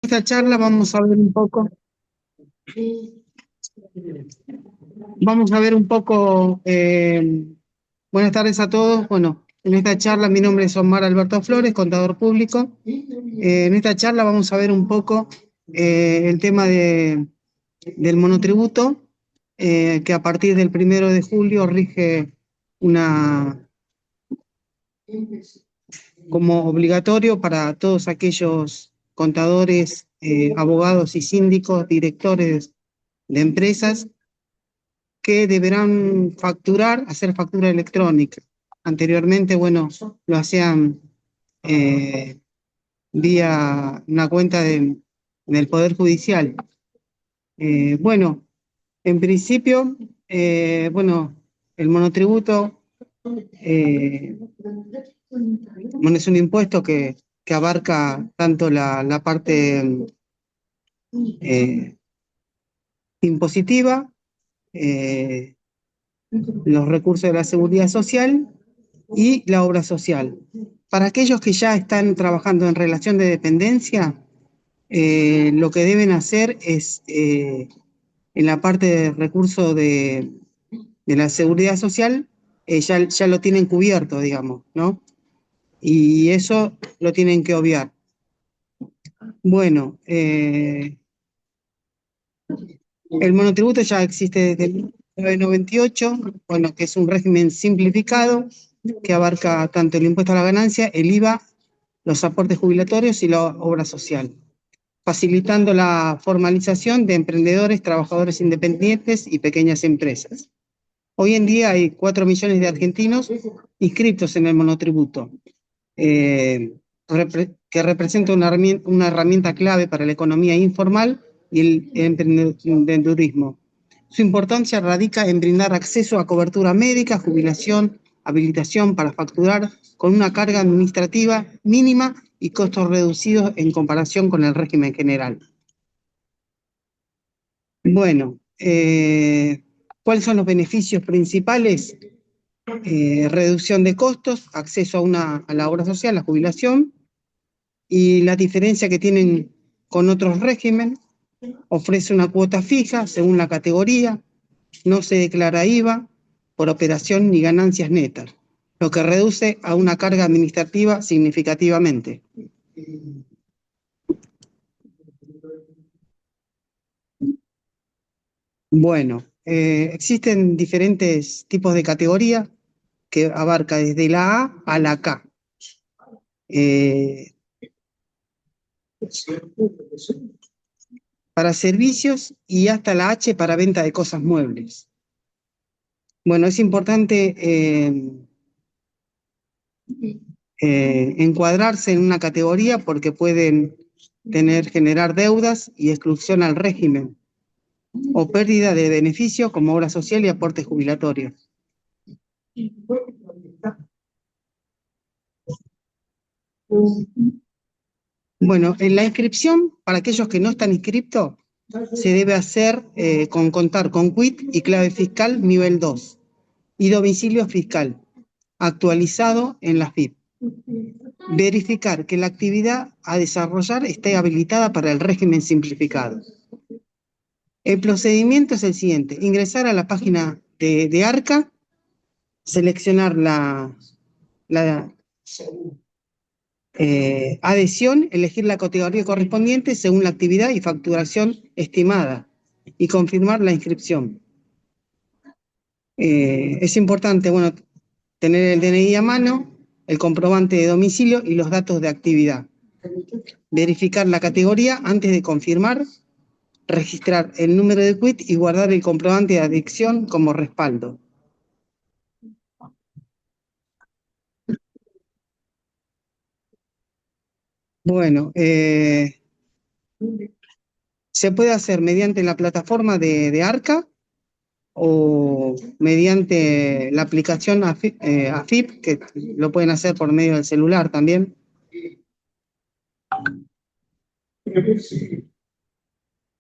Esta charla vamos a ver un poco, buenas tardes a todos. Bueno, en esta charla mi nombre es Omar Alberto Flores, contador público. En esta charla vamos a ver un poco el tema del monotributo, que a partir del 1 de julio rige una, como obligatorio para todos aquellos contadores, abogados y síndicos, directores de empresas que deberán facturar, hacer factura electrónica. Anteriormente, bueno, lo hacían vía una cuenta del Poder Judicial. Bueno, en principio, bueno, el monotributo, bueno, es un impuesto que abarca tanto la parte impositiva, eh, los recursos de la seguridad social y la obra social. Para aquellos que ya están trabajando en relación de dependencia, lo que deben hacer es, en la parte de recursos de la seguridad social, ya lo tienen cubierto, digamos, ¿no? Y eso lo tienen que obviar. Bueno, el monotributo ya existe desde 1998, bueno, que es un régimen simplificado que abarca tanto el impuesto a la ganancia, el IVA, los aportes jubilatorios y la obra social, facilitando la formalización de emprendedores, trabajadores independientes y pequeñas empresas. Hoy en día hay 4 millones de argentinos inscritos en el monotributo, que representa una herramienta clave para la economía informal y el emprendedurismo. Su importancia radica en brindar acceso a cobertura médica, jubilación, habilitación para facturar con una carga administrativa mínima y costos reducidos en comparación con el régimen general. Bueno, ¿cuáles son los beneficios principales? Reducción de costos, acceso a la obra social, la jubilación, y la diferencia que tienen con otros regímenes: ofrece una cuota fija según la categoría, no se declara IVA por operación ni ganancias netas, lo que reduce a una carga administrativa significativamente. Bueno, existen diferentes tipos de categoría que abarca desde la A a la K. Para servicios y hasta la H para venta de cosas muebles. Bueno, es importante encuadrarse en una categoría porque pueden generar deudas y exclusión al régimen, o pérdida de beneficios como obra social y aportes jubilatorios. Bueno, en la inscripción, para aquellos que no están inscriptos, se debe hacer contar con quit y clave fiscal nivel 2 y domicilio fiscal actualizado en la FIP. Verificar que la actividad a desarrollar esté habilitada para el régimen simplificado. El procedimiento es el siguiente: ingresar a la página de ARCA, seleccionar la adhesión, elegir la categoría correspondiente según la actividad y facturación estimada y confirmar la inscripción. Es importante, bueno, tener el DNI a mano, el comprobante de domicilio y los datos de actividad. Verificar la categoría antes de confirmar, registrar el número de quit y guardar el comprobante de adhesión como respaldo. Bueno, se puede hacer mediante la plataforma de ARCA o mediante la aplicación AFIP, que lo pueden hacer por medio del celular también.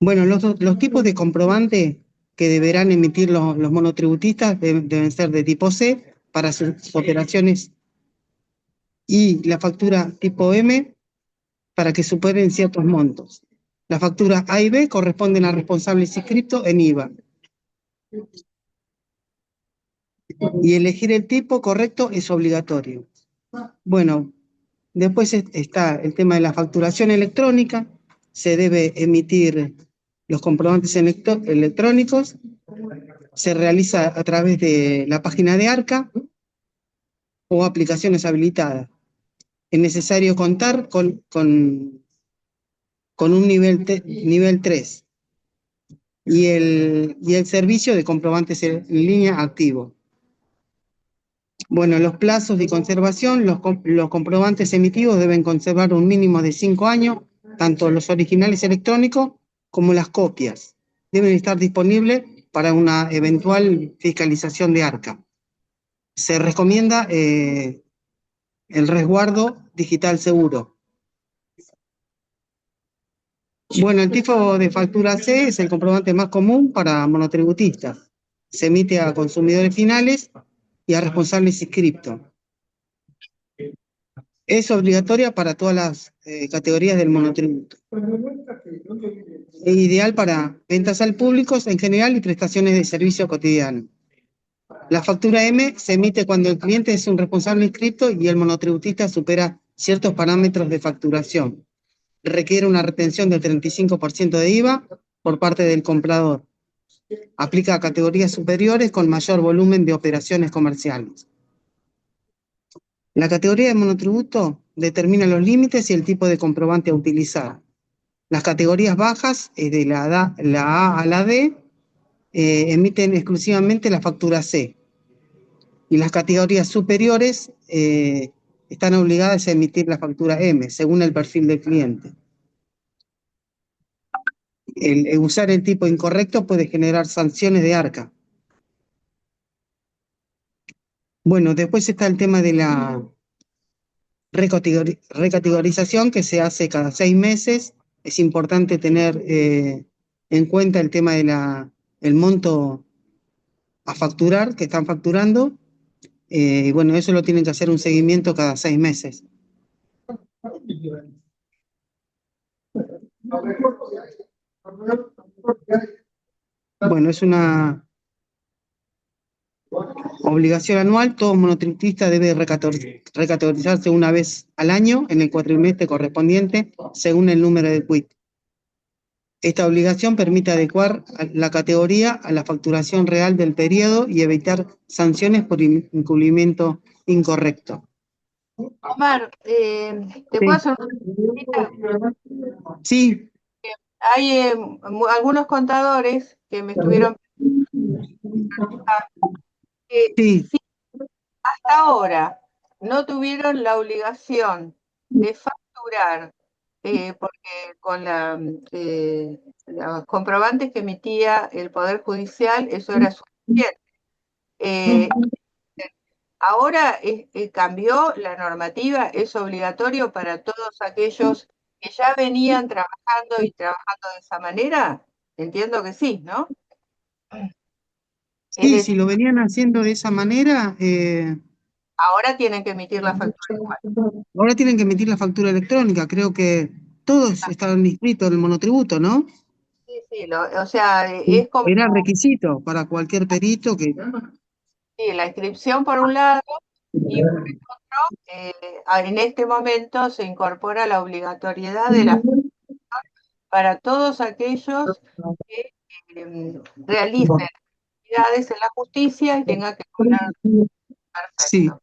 Bueno, los tipos de comprobante que deberán emitir los monotributistas deben ser de tipo C para sus operaciones, y la factura tipo M para que superen ciertos montos. Las facturas A y B corresponden a responsables inscriptos en IVA. Y elegir el tipo correcto es obligatorio. Bueno, después está el tema de la facturación electrónica. Se debe emitir los comprobantes electrónicos. Se realiza a través de la página de ARCA o aplicaciones habilitadas. Es necesario contar con un nivel 3 y el servicio de comprobantes en línea activo. Bueno, los plazos de conservación, los comprobantes emitidos deben conservar un mínimo de 5 años, tanto los originales electrónicos como las copias. Deben estar disponibles para una eventual fiscalización de ARCA. Se recomienda el resguardo digital seguro. Bueno, el tipo de factura C es el comprobante más común para monotributistas. Se emite a consumidores finales y a responsables inscriptos. Es obligatoria para todas las categorías del monotributo. Es ideal para ventas al público en general y prestaciones de servicio cotidiano. La factura M se emite cuando el cliente es un responsable inscripto y el monotributista supera ciertos parámetros de facturación. Requiere una retención del 35% de IVA por parte del comprador. Aplica a categorías superiores con mayor volumen de operaciones comerciales. La categoría de monotributo determina los límites y el tipo de comprobante a utilizar. Las categorías bajas, de la A a la D, emiten exclusivamente la factura C. Y las categorías superiores están obligadas a emitir la factura M, según el perfil del cliente. Usar el tipo incorrecto puede generar sanciones de ARCA. Bueno, después está el tema de la recategorización que se hace cada 6 meses. Es importante tener en cuenta el tema de el monto a facturar, que están facturando. Bueno, eso lo tienen que hacer un seguimiento cada 6 meses. Bueno, es una obligación anual. Todo monotributista debe recategorizarse una vez al año en el cuatrimestre correspondiente, según el número de quit. Esta obligación permite adecuar la categoría a la facturación real del periodo y evitar sanciones por incumplimiento incorrecto. Omar, ¿te puedo hacer una preguntita? Sí, Hay algunos contadores que me estuvieron que sí, si hasta ahora no tuvieron la obligación de facturar, porque con los comprobantes que emitía el Poder Judicial eso era suficiente. Eh, Ahora cambió la normativa, es obligatorio para todos aquellos que ya venían trabajando y trabajando de esa manera. Entiendo que sí, ¿no? Es sí, si decir, lo venían haciendo de esa manera, ahora tienen que emitir la factura igual. ahora tienen que emitir la factura electrónica. Creo que todos estaban inscritos en el monotributo, ¿no? Sí, sí, o sea, es como Era requisito para cualquier perito que... sí, la inscripción por un lado y por el otro, en este momento se incorpora la obligatoriedad de la para todos aquellos que realicen actividades en la justicia y tengan que cobrar Sí, perfecto.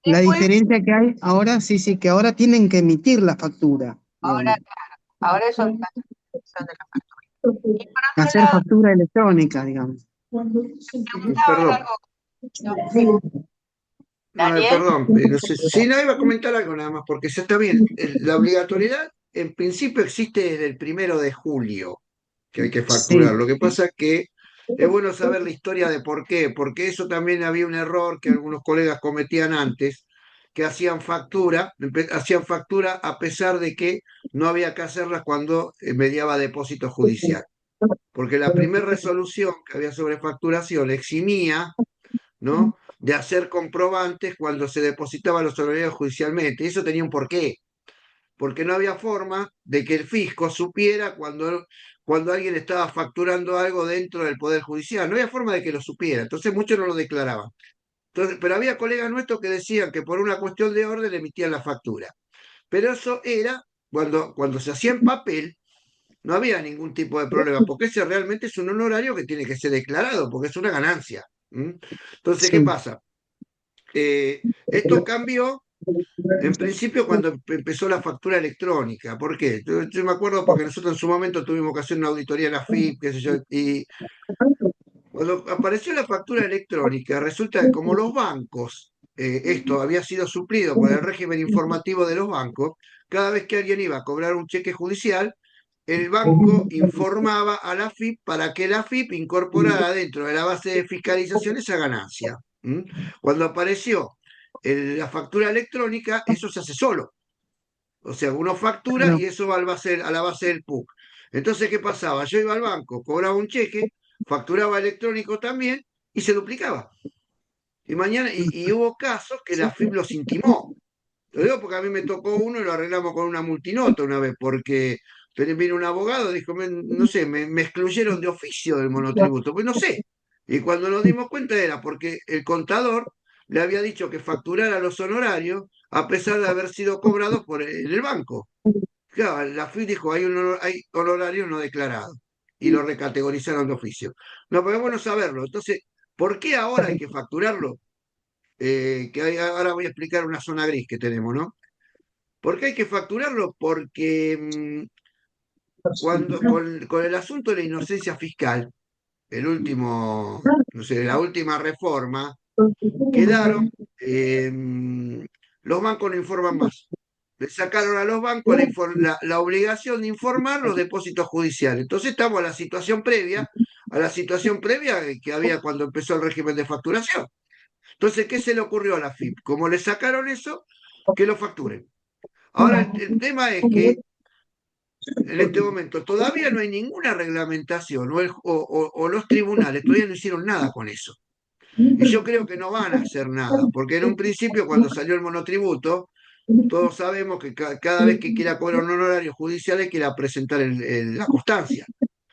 la Después, diferencia que hay ahora, sí, sí, que ahora tienen que emitir la factura, ahora, digamos. ahora es obligación de la factura. Y por otro Hacer lado, factura electrónica, digamos. preguntaban Perdón, algo, no, sí, Daniel, perdón, no sé, si no iba a comentar algo nada más, porque ya está bien, la obligatoriedad en principio existe desde el 1 de julio, que hay que facturar. Sí, Lo que pasa es que es bueno saber la historia de por qué, porque eso también había un error que algunos colegas cometían antes, que hacían factura a pesar de que no había que hacerlas cuando mediaba depósito judicial, porque la primera resolución que había sobre facturación eximía, ¿no?, de hacer comprobantes cuando se depositaban los honorarios judicialmente. Eso tenía un porqué, porque no había forma de que el fisco supiera cuando alguien estaba facturando algo dentro del Poder Judicial. No había forma de que lo supiera, entonces muchos no lo declaraban. Entonces, pero había colegas nuestros que decían que por una cuestión de orden emitían la factura. Pero eso era cuando se hacía en papel, no había ningún tipo de problema, porque ese realmente es un honorario que tiene que ser declarado, porque es una ganancia. Entonces, ¿qué Sí. pasa? Esto cambió en principio cuando empezó la factura electrónica. ¿Por qué? Yo me acuerdo porque nosotros en su momento tuvimos que hacer una auditoría en la FIP, qué sé yo, y cuando apareció la factura electrónica, resulta que como los bancos, esto había sido suplido por el régimen informativo de los bancos, cada vez que alguien iba a cobrar un cheque judicial, el banco informaba a la FIP para que la FIP incorporara dentro de la base de fiscalización esa ganancia. Cuando apareció la factura electrónica, eso se hace solo. O sea, uno factura Claro. y eso va a la base del PUC. Entonces, ¿qué pasaba? Yo iba al banco, cobraba un cheque, facturaba electrónico también y se duplicaba. Y hubo casos que la FIP los intimó. Lo digo porque a mí me tocó uno y lo arreglamos con una multinota una vez, porque vino un abogado, dijo, no sé, me excluyeron de oficio del monotributo, pues no sé. Y cuando nos dimos cuenta era porque el contador le había dicho que facturara los honorarios a pesar de haber sido cobrados por el banco. Claro, la FIP dijo, hay honorarios no declarados y lo recategorizaron de oficio. No, pero es bueno saberlo. Entonces, ¿por qué ahora hay que facturarlo? Ahora voy a explicar una zona gris que tenemos, ¿no? ¿Por qué hay que facturarlo? Porque con el asunto de la inocencia fiscal, no sé, la última reforma, quedaron, los bancos no informan más. Le sacaron a los bancos la obligación de informar los depósitos judiciales. Entonces estamos a la situación previa que había cuando empezó el régimen de facturación. Entonces, ¿qué se le ocurrió a la FIP? Como le sacaron eso, que lo facturen. Ahora, el tema es que en este momento todavía no hay ninguna reglamentación o los tribunales todavía no hicieron nada con eso. Y yo creo que no van a hacer nada, porque en un principio cuando salió el monotributo, todos sabemos que cada vez que quiera cobrar un honorario judicial hay que ir a presentar la constancia.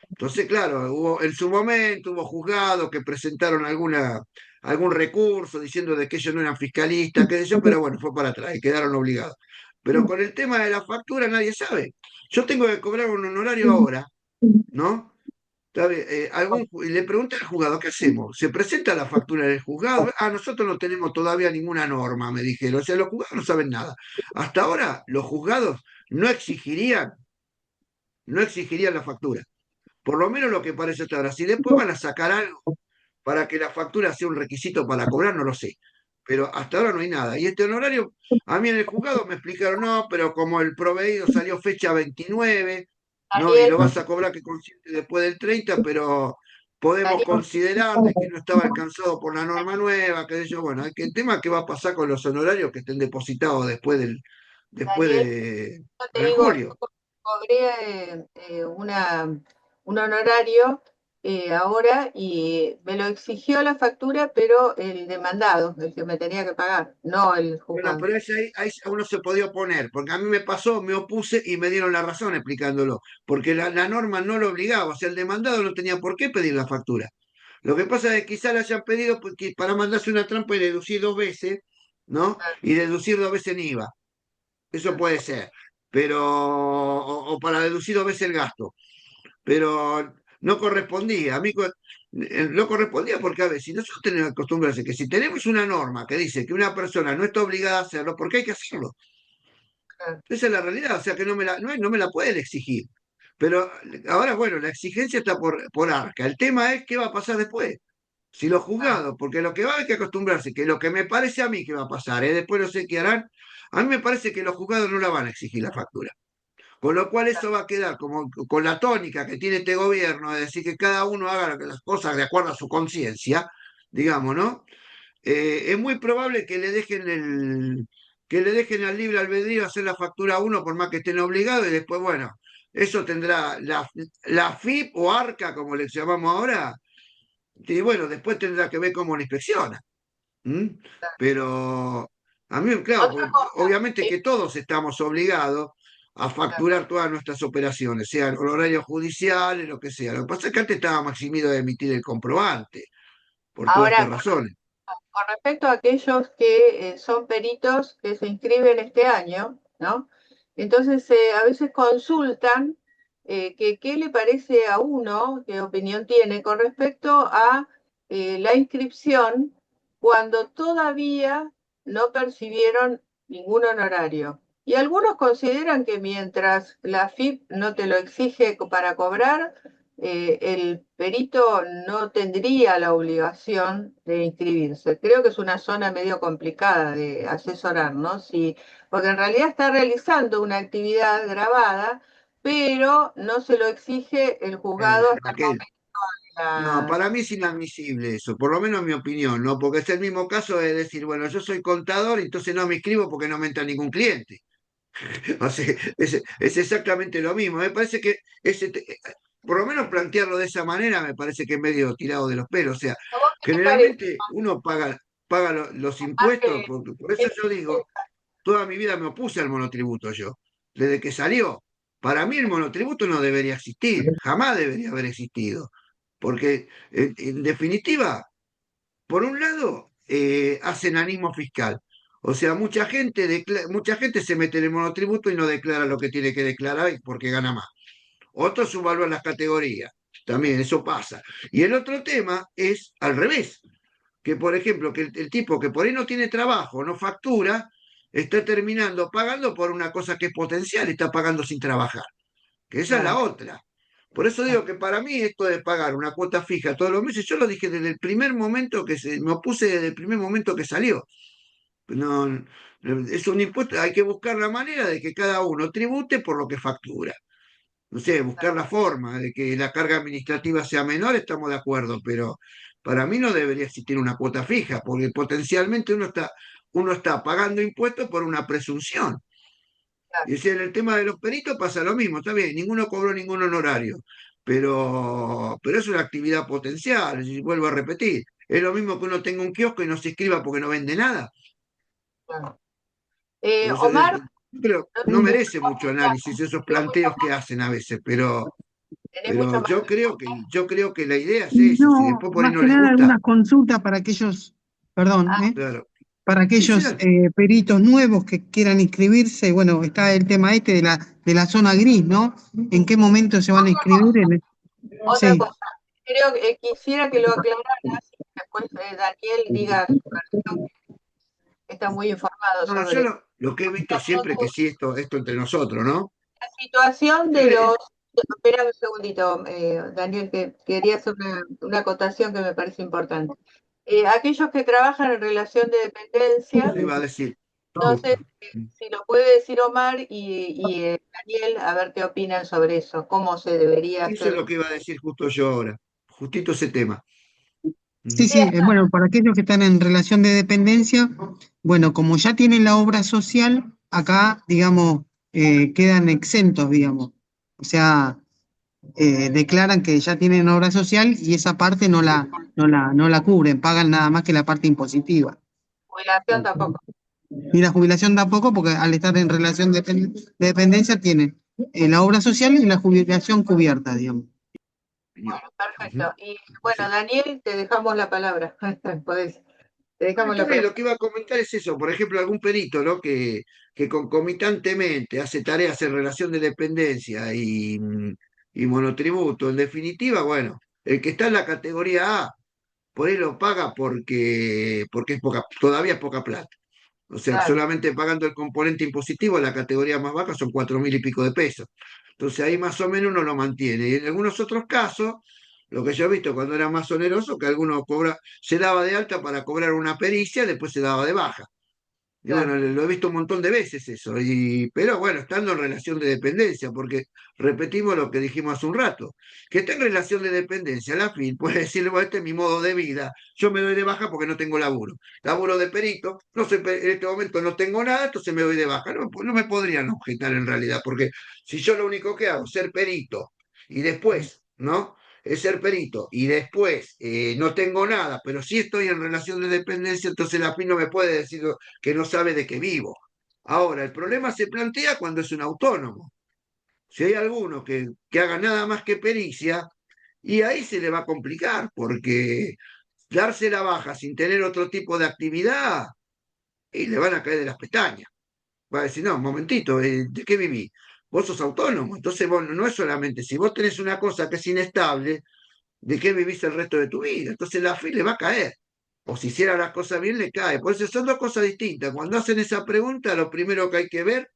Entonces, claro, en su momento hubo juzgados que presentaron algún recurso diciendo de que ellos no eran fiscalistas, qué sé yo, pero bueno, fue para atrás y quedaron obligados. Pero con el tema de la factura nadie sabe. Yo tengo que cobrar un honorario ahora, ¿no? ¿Sabe? Y le pregunté al juzgado, ¿qué hacemos? ¿Se presenta la factura del juzgado? Ah, nosotros no tenemos todavía ninguna norma, me dijeron. O sea, los juzgados no saben nada. Hasta ahora, los juzgados no exigirían, no exigirían la factura. Por lo menos lo que parece hasta ahora. Si después van a sacar algo para que la factura sea un requisito para cobrar, no lo sé. Pero hasta ahora no hay nada. Y este honorario, a mí en el juzgado me explicaron, no, pero como el proveído salió fecha 29, ¿no? Y Ariel, lo vas a cobrar que consciente después del 30, pero podemos Ariel, considerar de que no estaba alcanzado por la norma nueva, que yo, bueno, el tema es qué va a pasar con los honorarios que estén depositados después Daniel, yo te de digo, julio. yo cobré un honorario ahora y me lo exigió la factura, pero el demandado, el que me tenía que pagar, no el Bueno, juzgado. pero ahí uno se podía oponer, porque a mí me pasó, me opuse y me dieron la razón explicándolo, porque la norma no lo obligaba, o sea, el demandado no tenía por qué pedir la factura. Lo que pasa es que quizá le hayan pedido para mandarse una trampa y deducir 2 veces, ¿no? Ah, Y deducir 2 veces en IVA. Eso puede ser, pero, o para deducir 2 veces el gasto, pero no correspondía. No correspondía porque, a ver, si nosotros tenemos que acostumbrarse que si tenemos una norma que dice que una persona no está obligada a hacerlo, ¿por qué hay que hacerlo? ah, Esa es la realidad, o sea que no me la pueden exigir. Pero ahora, bueno, la exigencia está por arca. El tema es qué va a pasar después. Si los ah, juzgados, porque lo que va hay que acostumbrarse, que lo que me parece a mí que va a pasar, después no sé qué harán, a mí me parece que los juzgados no la van a exigir la factura. Con lo cual eso va a quedar como con la tónica que tiene este gobierno, de decir que cada uno haga las cosas de acuerdo a su conciencia, digamos, ¿no? Es muy probable que le dejen al libre albedrío hacer la factura a uno por más que estén obligados y después, bueno, eso tendrá la FIP o ARCA, como le llamamos ahora, y bueno, después tendrá que ver cómo la inspecciona. ¿M? ah. Pero a mí, claro, Otra porque cosa, obviamente que todos estamos obligados, a facturar todas nuestras operaciones, sean honorarios judiciales, lo que sea. Lo que pasa es que antes estaba maximido de emitir el comprobante, por todas Ahora, estas razones. con respecto a aquellos que son peritos que se inscriben este año, ¿no? Entonces, a veces consultan que qué le parece a uno, qué opinión tiene con respecto a la inscripción cuando todavía no percibieron ningún honorario. Y algunos consideran que mientras la FIP no te lo exige para cobrar, el perito no tendría la obligación de inscribirse. Creo que es una zona medio complicada de asesorar, ¿no? Sí, porque en realidad está realizando una actividad grabada, pero no se lo exige el juzgado hasta el Raquel, momento no, de la... para mí es inadmisible eso, por lo menos en mi opinión, ¿no? Porque es el mismo caso de decir, bueno, yo soy contador, entonces no me inscribo porque no me entra ningún cliente. O sea, es exactamente lo mismo. Me parece que por lo menos plantearlo de esa manera me parece que es medio tirado de los pelos. O sea, ¿A vos qué te parece, generalmente uno paga los Omar, impuestos, por eso yo digo, toda mi vida me opuse al monotributo yo, desde que salió. Para mí el monotributo no debería existir, jamás debería haber existido, porque en definitiva por un lado, hace enanismo fiscal. O sea, mucha gente se mete en el monotributo y no declara lo que tiene que declarar porque gana más. Otros subvalúan las categorías. También eso pasa. Y el otro tema es al revés, que por ejemplo, que el tipo que por ahí no tiene trabajo, no factura, está terminando pagando por una cosa que es potencial, está pagando sin trabajar, que esa es la claro, otra. Por eso digo que para mí esto de pagar una cuota fija todos los meses, yo lo dije desde el primer momento me opuse desde el primer momento que salió. No, es un impuesto, hay que buscar la manera de que cada uno tribute por lo que factura. No sé, buscar la forma de que la carga administrativa sea menor, estamos de acuerdo, pero para mí no debería existir una cuota fija, porque potencialmente uno está pagando impuestos por una presunción. claro. Y si en el tema de los peritos pasa lo mismo, está bien, ninguno cobró ningún honorario, pero es una actividad potencial, y vuelvo a repetir, es lo mismo que uno tenga un kiosco y no se inscriba porque no vende nada. Claro. Por eso Omar, pero no no te merece mucho análisis esos digo mucho planteos que más, hacen a veces, tenés mucho pero más. yo creo que la idea es esa, si No, después por ahí más no que les nada gusta, algunas consultas para aquellos, perdón, Ah, claro. para Sí, sí, aquellos peritos nuevos que quieran inscribirse. Bueno, está el tema este de la zona gris, ¿no? ¿En qué momento se van a inscribir? otra Sí. cosa, creo que quisiera que lo aclararas y después Daniel diga su versión, que está muy informado no, yo sobre lo que he visto la siempre que sí, esto entre nosotros, ¿no? situación de Eh, los... Espera un segundito, Daniel, que quería hacer una acotación que me parece importante. Aquellos que trabajan en relación de dependencia, Eso iba a decir, no sé justo. si lo puede decir Omar Daniel, a ver qué opinan sobre eso, cómo se debería Eso es hacer. lo que iba a decir justo yo ahora, justito ese tema. Sí, Ujú. sí, bueno, para aquellos que están en relación de dependencia, bueno, como ya tienen la obra social, acá, digamos, quedan exentos, digamos. O sea, declaran que ya tienen obra social y esa parte no la cubren, pagan nada más que la parte impositiva. Jubilación tampoco. Y la jubilación tampoco, porque al estar en relación de dependencia tienen la obra social y la jubilación cubierta, digamos. Opinión. Ujú. Perfecto. Y bueno, Daniel, te dejamos la palabra. Te No, dejamos está la bien, palabra. lo que iba a comentar es eso, por ejemplo, algún perito, ¿no? Que concomitantemente hace tareas en relación de dependencia y monotributo, en definitiva, bueno, el que está en la categoría A, por ahí lo paga porque todavía es poca plata. O sea, Claro, solamente pagando el componente impositivo, la categoría más baja son 4.000 y pico de pesos. Entonces ahí más o menos uno lo mantiene. Y en algunos otros casos, lo que yo he visto cuando era más oneroso, que alguno se daba de alta para cobrar una pericia, después se daba de baja. Y bueno, claro, lo he visto un montón de veces eso, pero bueno, estando en relación de dependencia, porque repetimos lo que dijimos hace un rato, que está en relación de dependencia, la FIN puede decirle, bueno, este es mi modo de vida, yo me doy de baja porque no tengo laburo, laburo de perito, no sé, en este momento no tengo nada, entonces me doy de baja, no, no me podrían objetar en realidad, porque si yo lo único que hago es ser perito y después, ¿no? Es ser perito y después no tengo nada, pero sí estoy en relación de dependencia, entonces la FIN no me puede decir que no sabe de qué vivo. Ahora, el problema se plantea cuando es un autónomo. Si hay alguno que haga nada más que pericia, y ahí se le va a complicar, porque darse la baja sin tener otro tipo de actividad, y le van a caer de las pestañas. Va a decir, no, un momentito, ¿de qué viví? Vos sos autónomo, entonces vos no es solamente, si vos tenés una cosa que es inestable, ¿de qué vivís el resto de tu vida? Entonces la FI le va a caer. O si hiciera las cosas bien, le cae. Por eso son dos cosas distintas. Cuando hacen esa pregunta, lo primero que hay que ver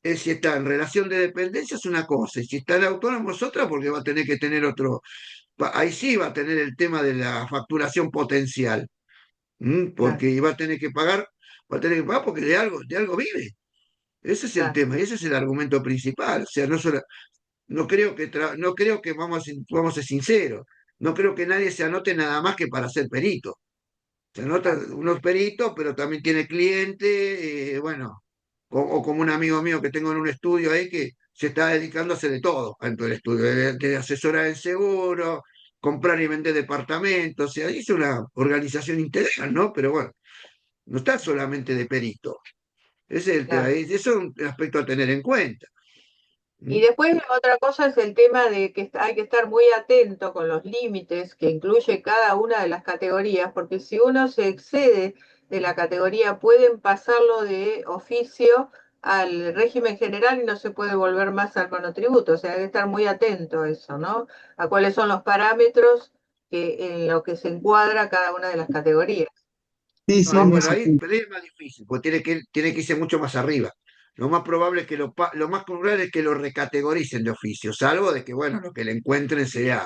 es si está en relación de dependencia es una cosa, y si está en autónomo es otra, porque va a tener que tener otro, ahí sí va a tener el tema de la facturación potencial, Claro, porque va a tener que pagar porque de algo vive. Ese es el claro, tema, y ese es el argumento principal. O sea, no creo no creo que vamos a ser sinceros, no creo que nadie se anote nada más que para ser perito. Se anota claro, unos peritos, pero también tiene cliente, bueno, o como un amigo mío que tengo en un estudio ahí que se está dedicando a hacer de todo dentro del estudio, de asesorar en seguro, comprar y vender departamentos, o sea, es una organización integral, ¿no? Pero bueno, no está solamente de perito. Ese es el tema, claro. eso es un aspecto a tener en cuenta. Y ¿Mm? después otra cosa es el tema de que hay que estar muy atento con los límites que incluye cada una de las categorías, porque si uno se excede de la categoría, pueden pasarlo de oficio al régimen general y no se puede volver más al monotributo. O sea, hay que estar muy atento a eso, ¿no? A cuáles son los parámetros en lo que se encuadra cada una de las categorías. Sí, No, sí, en bueno, eso. ahí pero ahí es más difícil, porque tiene que irse mucho más arriba. Lo más probable es que lo más probable es que lo recategoricen de oficio, salvo de que, bueno, lo que le encuentren sea,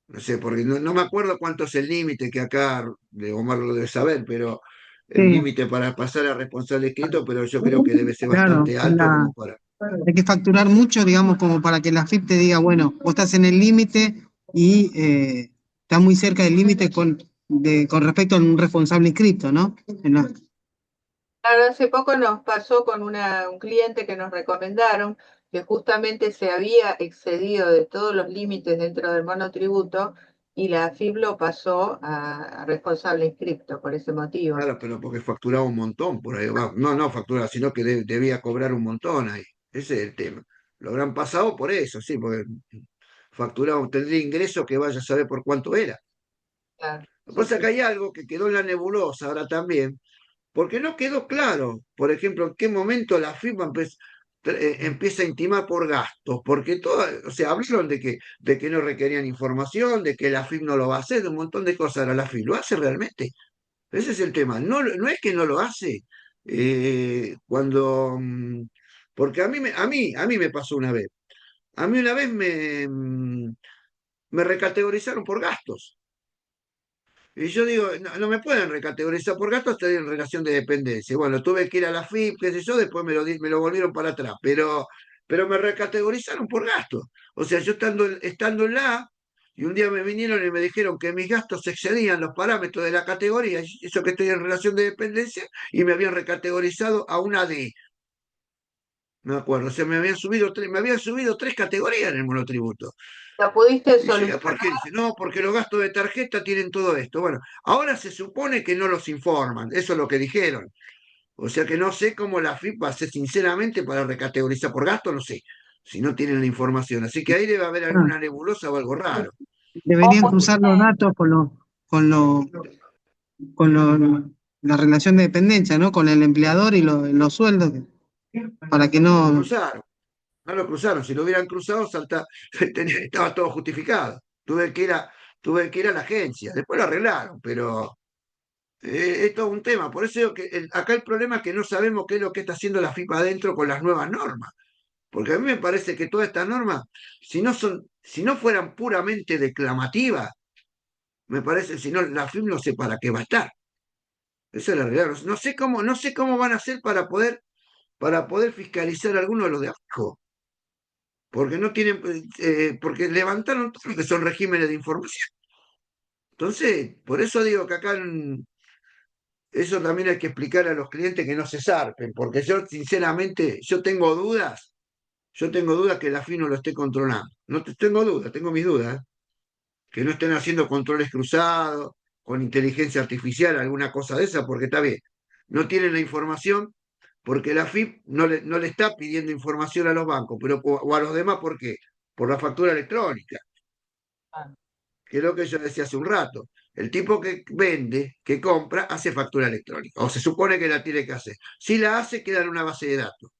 no sé, porque no me acuerdo cuánto es el límite que acá, de Omar lo debe saber, pero el Sí, límite para pasar a responsable escrito, pero yo creo que debe ser claro. bastante alto como para. Hay que facturar mucho, digamos, como para que la FIP te diga, bueno, vos estás en el límite y estás muy cerca del límite con respecto a un responsable inscripto, ¿no? Claro, hace poco nos pasó con un cliente que nos recomendaron que justamente se había excedido de todos los límites dentro del monotributo y la AFIP lo pasó a responsable inscripto por ese motivo. Claro, pero porque facturaba un montón por ahí. No facturaba, sino que debía cobrar un montón ahí. Ese es el tema. Lo habrán pasado por eso, sí, porque facturaba, tendría ingreso que vaya a saber por cuánto era. Claro, Lo que sí, pasa es que sí, hay algo que quedó en la nebulosa ahora también, porque no quedó claro, por ejemplo, en qué momento la firma empieza a intimar por gastos, porque todo, o sea, hablaron de que no requerían información, de que la FIP no lo va a hacer, de un montón de cosas. Ahora la FIP lo hace realmente. Ese es el tema. No, no es que no lo hace cuando. Porque a mí me pasó una vez. A mí una vez me recategorizaron por gastos. Y yo digo, no me pueden recategorizar por gastos, estoy en relación de dependencia. Bueno, tuve que ir a la FIP, qué sé yo, después me lo volvieron para atrás. Pero me recategorizaron por gastos. O sea, yo estando en la A, y un día me vinieron y me dijeron que mis gastos excedían los parámetros de la categoría, y eso que estoy en relación de dependencia, y me habían recategorizado a una D. Me acuerdo, o sea, me habían subido tres categorías en el monotributo. lo pudiste Y yo, ¿por solucionar. qué? Dice, no, porque los gastos de tarjeta tienen todo esto. Bueno, ahora se supone que no los informan, eso es lo que dijeron. O sea que no sé cómo la FIP va a hacer sinceramente para recategorizar por gasto, no sé, si no tienen la información. Así que ahí debe haber Ah, alguna nebulosa o algo raro. O deberían cruzar pusiste, los datos con lo, con la relación de dependencia, ¿no? Con el empleador y los sueldos, para que No lo no. cruzaron, no lo cruzaron. Si lo hubieran cruzado, estaba todo justificado. Tuve que ir a la agencia, después lo arreglaron, pero es todo un tema. Por eso digo que acá el problema es que no sabemos qué es lo que está haciendo la FIP adentro con las nuevas normas. Porque a mí me parece que todas estas normas, si no fueran puramente declamativas, me parece, si no, la FIP no sé para qué va a estar. Esa es la realidad. No sé cómo van a hacer para poder fiscalizar a algunos de los de abajo. Porque no tienen, porque levantaron todo lo que son regímenes de información. Entonces, por eso digo que acá eso también hay que explicar a los clientes que no se zarpen, porque yo sinceramente, yo tengo dudas que la FI no lo esté controlando. No tengo dudas, tengo mis dudas, que no estén haciendo controles cruzados, con inteligencia artificial, alguna cosa de esa, porque está bien, no tienen la información, porque la AFIP no le está pidiendo información a los bancos, pero, o a los demás, ¿por qué? Por la factura electrónica, Ah, que es lo que yo decía hace un rato. El tipo que vende, que compra, hace factura electrónica, o se supone que la tiene que hacer. Si la hace, queda en una base de datos.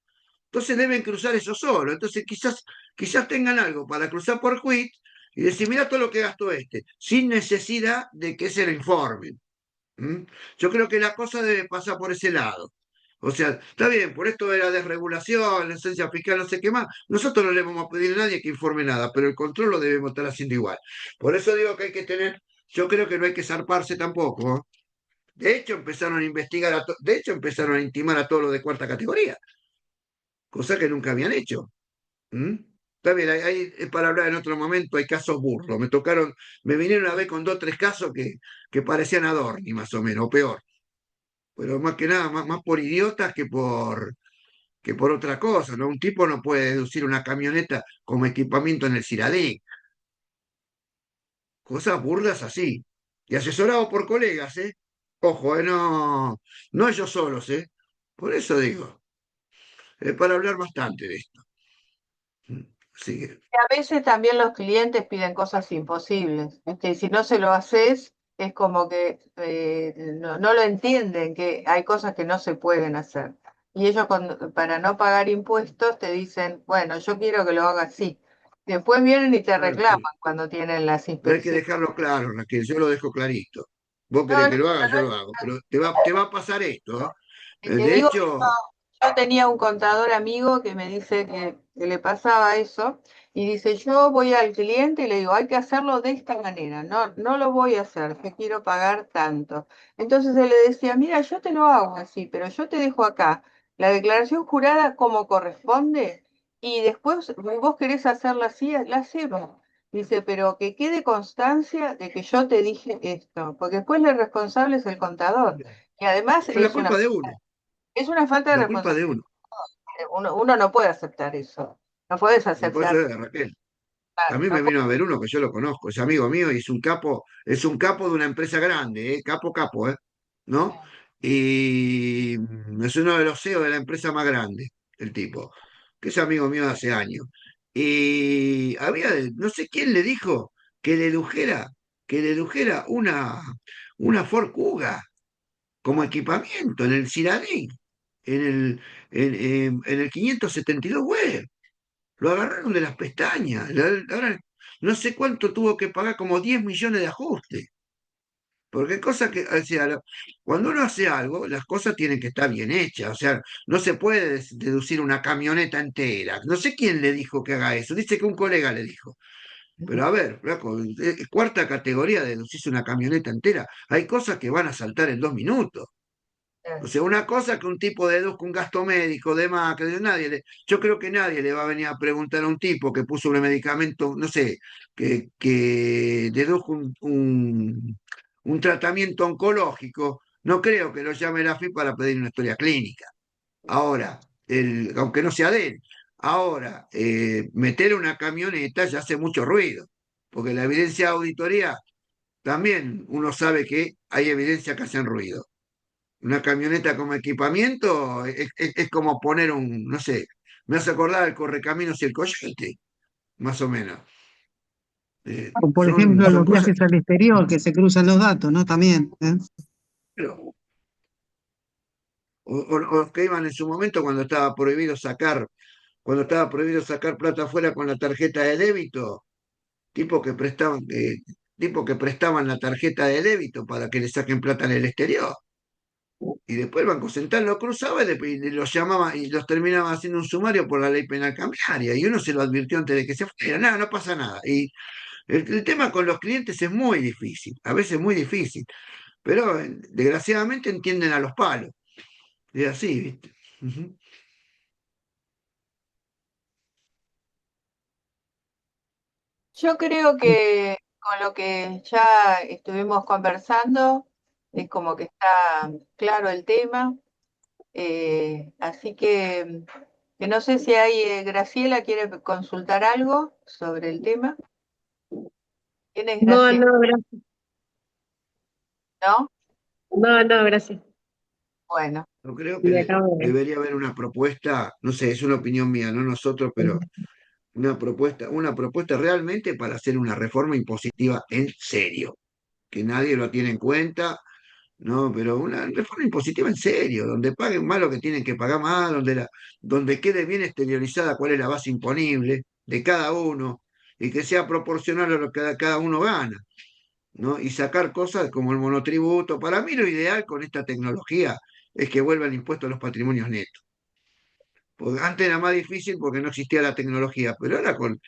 Entonces deben cruzar eso solo. Entonces quizás tengan algo para cruzar por quit y decir, mira todo lo que gastó este, sin necesidad de que se lo informen. ¿Mm? Yo creo que la cosa debe pasar por ese lado. O sea, está bien, por esto de la desregulación, la esencia fiscal, no sé qué más, nosotros no le vamos a pedir a nadie que informe nada, pero el control lo debemos estar haciendo igual. Por eso digo que hay que tener, yo creo que no hay que zarparse tampoco, ¿eh? De hecho, empezaron a investigar, de hecho, empezaron a intimar a todos los de cuarta categoría, cosa que nunca habían hecho. ¿Mm? Está bien, es para hablar en otro momento, hay casos burros. Me vinieron a ver con dos o tres casos que parecían Adorni, más o menos, o peor. Pero más que nada, más por idiotas que por otra cosa, ¿no? Un tipo no puede deducir una camioneta como equipamiento en el Ciradí. Cosas burdas así. Y asesorado por colegas, ¿eh? Ojo, no ellos solos, ¿eh? Por eso digo, es para hablar bastante de esto. Así que, y a veces también los clientes piden cosas imposibles, ¿viste? Y si no se lo haces, es como que no lo entienden, que hay cosas que no se pueden hacer. Y ellos para no pagar impuestos te dicen, bueno, yo quiero que lo haga así. Después vienen y te claro, reclaman sí. cuando tienen las Pero hay que inspecciones. dejarlo claro, Raquel, yo lo dejo clarito. Vos No, querés no, que lo haga, yo no, lo hago. Pero te va a pasar esto, ¿eh? te De digo. hecho, Yo tenía un contador amigo que me dice que le pasaba eso y dice, yo voy al cliente y le digo, hay que hacerlo de esta manera, no lo voy a hacer, yo quiero pagar tanto. Entonces él le decía, mira, yo te lo hago así, pero yo te dejo acá la declaración jurada como corresponde y después vos querés hacerla así, la hacemos. Dice, pero que quede constancia de que yo te dije esto, porque después el responsable es el contador. Y además fue la culpa de uno, es una falta de la culpa de responsabilidad. uno. Uno no puede aceptar eso. No puedes Y por eso aceptar. Raquel. A mí No me vino a ver uno que yo lo conozco, es amigo mío y es un capo de una empresa grande, capo, ¿no? Y es uno de los CEO de la empresa más grande, el tipo, que es amigo mío de hace años. Y no sé quién le dijo que le dujera una Ford Kuga como equipamiento en el Ciradí, en el 572 web. Lo agarraron de las pestañas. Ahora no sé cuánto tuvo que pagar, como 10 millones de ajustes. Porque cosa que, o sea, cuando uno hace algo, las cosas tienen que estar bien hechas. O sea, no se puede deducir una camioneta entera. No sé quién le dijo que haga eso. Dice que un colega le dijo. Pero a ver, flaco, cuarta categoría, deducirse una camioneta entera. Hay cosas que van a saltar en 2 minutos. O sea, una cosa que un tipo deduzca un gasto médico, demás, yo creo que nadie le va a venir a preguntar a un tipo que puso un medicamento, no sé, que dedujo un tratamiento oncológico, no creo que lo llame la AFI para pedir una historia clínica. Ahora, aunque no sea de él, ahora, meter una camioneta ya hace mucho ruido, porque la evidencia de auditoría también uno sabe que hay evidencia que hacen ruido. Una camioneta como equipamiento es como poner no sé, me hace acordar el Correcaminos y el Coyote, más o menos. O por Son, ejemplo, son los cosas. viajes al exterior, que se cruzan los datos, ¿no? También, ¿eh? Pero, o que iban en su momento cuando estaba prohibido sacar plata afuera con la tarjeta de débito, tipos que prestaban, tipos que prestaban la tarjeta de débito para que le saquen plata en el exterior. Y después el Banco Central lo cruzaba y los llamaba y los terminaba haciendo un sumario por la ley penal cambiaria. Y uno se lo advirtió antes de que se fuera. Nada, no pasa nada. Y el tema con los clientes es muy difícil, a veces muy difícil. Pero desgraciadamente entienden a los palos. Es así, ¿viste? Ujú. Yo creo que con lo que ya estuvimos conversando, es como que está claro el tema. Así que no sé si hay, Graciela quiere consultar algo sobre el tema. ¿Quién es No, Graciela? no, gracias. ¿No? No, no, gracias. Bueno. Yo creo Y que acabo de... debería haber una propuesta, no sé, es una opinión mía, no nosotros, pero una propuesta realmente para hacer una reforma impositiva en serio, que nadie lo tiene en cuenta, ¿no? Pero una reforma impositiva en serio, donde paguen más lo que tienen que pagar más, donde quede bien exteriorizada cuál es la base imponible de cada uno y que sea proporcional a lo que cada uno gana, ¿no? Y sacar cosas como el monotributo. Para mí lo ideal con esta tecnología es que vuelva el impuesto a los patrimonios netos. Porque antes era más difícil porque no existía la tecnología, pero ahora con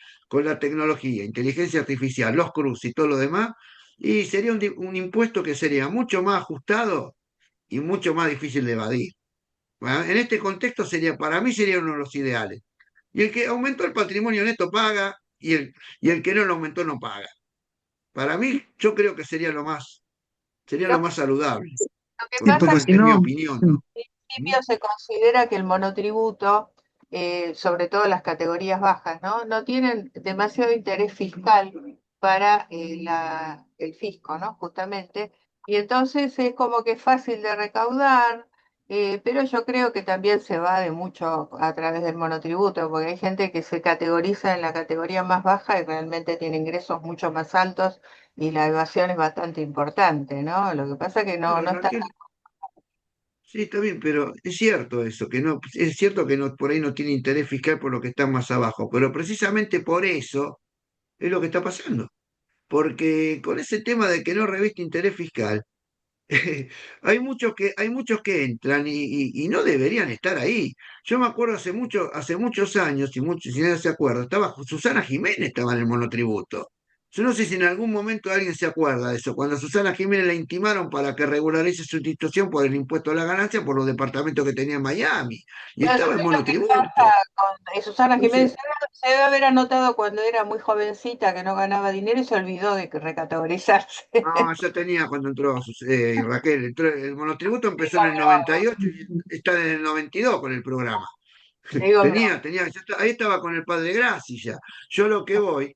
la tecnología, inteligencia artificial, los cruces y todo lo demás, y sería un impuesto que sería mucho más ajustado y mucho más difícil de evadir. Bueno, en este contexto sería, para mí sería uno de los ideales. Y el que aumentó el patrimonio neto paga y el que no lo aumentó no paga. Para mí, yo creo que sería Lo, lo más saludable. lo que Sí, pasa porque es Es, que si es mi no... opinión, ¿no? ¿Mm? principio se considera que el monotributo, sobre todo las categorías bajas, ¿no? No tienen demasiado interés fiscal para el fisco, ¿no? Justamente. Y entonces es como que es fácil de recaudar, pero yo creo que también se va de mucho a través del monotributo, porque hay gente que se categoriza en la categoría más baja y realmente tiene ingresos mucho más altos y la evasión es bastante importante, ¿no? Lo que pasa es que no, Bueno, no está... Raquel, sí, está bien, pero es cierto eso, que no, es cierto que no, por ahí no tiene interés fiscal por lo que está más abajo, pero precisamente por eso es lo que está pasando. Porque con ese tema de que no reviste interés fiscal, hay muchos que entran y no deberían estar ahí. Yo me acuerdo hace muchos años, y muchos, si nadie se acuerda, Susana Jiménez estaba en el monotributo. Yo no sé si en algún momento alguien se acuerda de eso, cuando a Susana Jiménez la intimaron para que regularice su institución por el impuesto a la ganancia por los departamentos que tenía en Miami, y Bueno, estaba en ¿sabés lo que pasa monotributo. con Susana Jiménez? Entonces, Se debe haber anotado cuando era muy jovencita que no ganaba dinero y se olvidó de que recategorizarse. no, ya tenía cuando entró Raquel, el monotributo Sí, empezó en el cuando, 98 y está en el 92 con el programa. digo, pero Ahí estaba con el padre Graci ya. Yo lo que voy,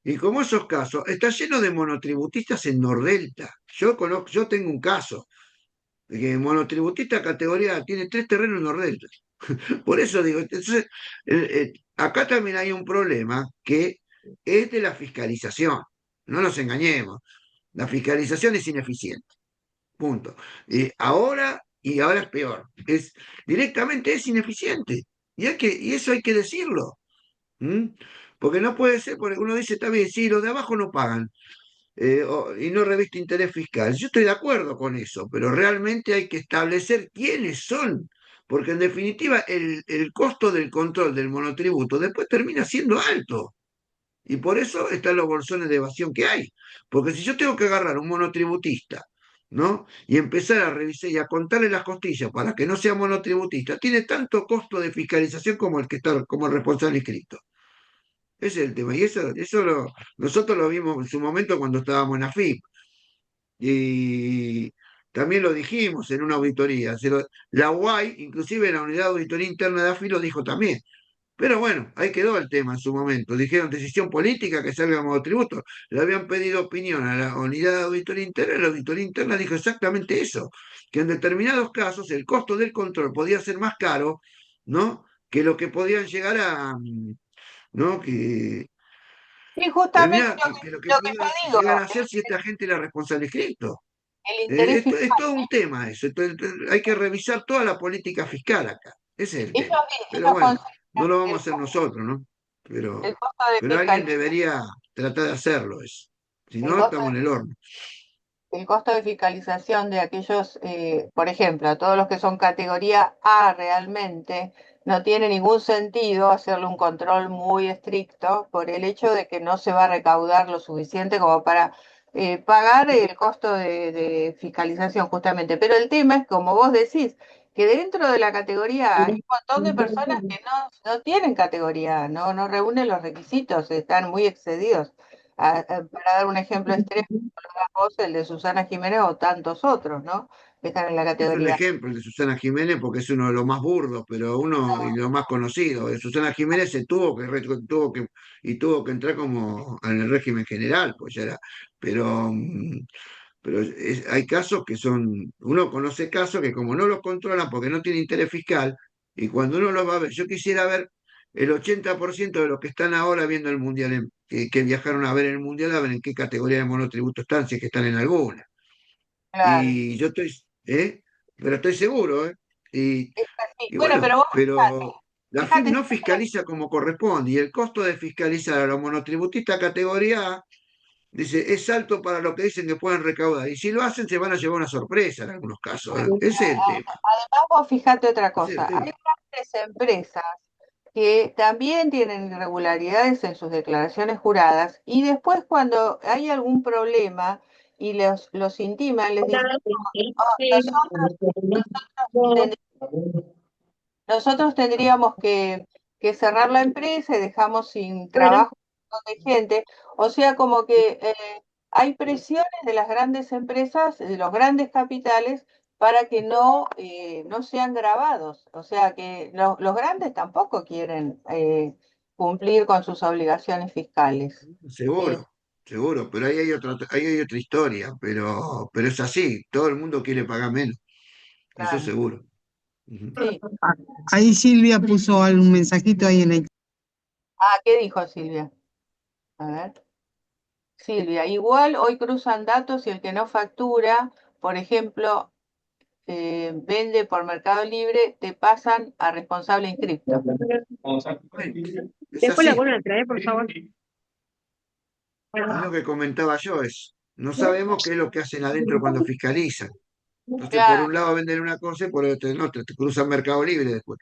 y como esos casos, está lleno de monotributistas en Nordelta. Yo tengo un caso, de que monotributista categoría tiene 3 terrenos en Nordelta. Por eso digo, entonces, acá también hay un problema que es de la fiscalización. No nos engañemos. La fiscalización es ineficiente. Punto. Y ahora es peor. Directamente es ineficiente. Y eso hay que decirlo. ¿M? Porque no puede ser, porque uno dice, está bien, sí, los de abajo no pagan y no reviste interés fiscal. Yo estoy de acuerdo con eso, pero realmente hay que establecer quiénes son. Porque en definitiva el costo del control del monotributo después termina siendo alto. Y por eso están los bolsones de evasión que hay. Porque si yo tengo que agarrar un monotributista, ¿no? Y empezar a revisar y a contarle las costillas para que no sea monotributista, tiene tanto costo de fiscalización como el que está, como el responsable inscrito. Ese es el tema. Y nosotros lo vimos en su momento cuando estábamos en AFIP. Y también lo dijimos en una auditoría. La UAI, inclusive la Unidad de Auditoría Interna de AFIP, lo dijo también. Pero bueno, ahí quedó el tema en su momento. Dijeron decisión política que salga como tributo. Le habían pedido opinión a la unidad de auditoría interna y la auditoría interna dijo exactamente eso, que en determinados casos el costo del control podía ser más caro, ¿no? Que lo que podían llegar a, ¿no? sí, justamente Que lo que lo que podía te digo, llegar a hacer si esta gente era responsable escrito. el interés Es fiscal. todo un tema eso. Hay que revisar toda la política fiscal acá. Ese es el Ellos, tema. Pero ellos bueno, no consideran lo que vamos a hacer nosotros, ¿no? el Pero, costo de pero alguien fiscalización, debería tratar de hacerlo eso. Si el no, costo estamos en el horno. el costo de fiscalización de aquellos, por ejemplo, a todos los que son categoría A realmente, no tiene ningún sentido hacerle un control muy estricto por el hecho de que no se va a recaudar lo suficiente como para pagar el costo de fiscalización justamente. Pero el tema es, como vos decís, que dentro de la categoría A hay un montón de personas que no tienen categoría A, no reúnen los requisitos, están muy excedidos. Para dar un ejemplo extremo, vos, el de Susana Jiménez o tantos otros, ¿no? Que están en la Es un categoría. ejemplo el de Susana Jiménez porque es uno de los más burdos, pero uno y lo más conocido. Susana Jiménez se tuvo que entrar como en el régimen general, pues ya era. Pero pero hay casos que son, uno conoce casos que como no los controlan porque no tiene interés fiscal, y cuando uno los va a ver, yo quisiera ver el 80% de los que están ahora viendo el Mundial, que viajaron a ver el Mundial, a ver en qué categoría de monotributo están, si es que están en alguna. Claro. Y yo estoy, pero estoy seguro, ¿eh? Y, Es así. y Bueno, pero bueno, vos pero la FIP fíjate, no fiscaliza como corresponde, y el costo de fiscalizar a los monotributistas categoría A, dice, es alto para lo que dicen que pueden recaudar. Y si lo hacen, se van a llevar una sorpresa en algunos casos, ¿eh? Ese es el tema. además vos fíjate otra Ese es el cosa. Hay tema. grandes empresas que también tienen irregularidades en sus declaraciones juradas y después cuando hay algún problema y los intiman, les dicen, "Oh, nosotros, nosotros tendríamos que cerrar la empresa y dejamos sin trabajo a un montón de gente". O sea, como que hay presiones de las grandes empresas, de los grandes capitales, para que no sean grabados. O sea, que los grandes tampoco quieren cumplir con sus obligaciones fiscales. Eh, Seguro, seguro, pero ahí hay otra historia, pero es así, todo el mundo quiere pagar menos, eso claro. seguro. Ujú. Sí. Ahí Silvia puso algún mensajito ahí en el... Ah, ¿qué dijo Silvia? A ver. Silvia, igual hoy cruzan datos y el que no factura, por ejemplo, vende por Mercado Libre, te pasan a responsable inscripto. Bueno, es Después la así, vuelven a traer, por favor. es lo que comentaba yo, no sabemos qué es lo que hacen adentro cuando fiscalizan. Entonces, por Claro, un lado venden una cosa y por otro no, te cruzan Mercado Libre después.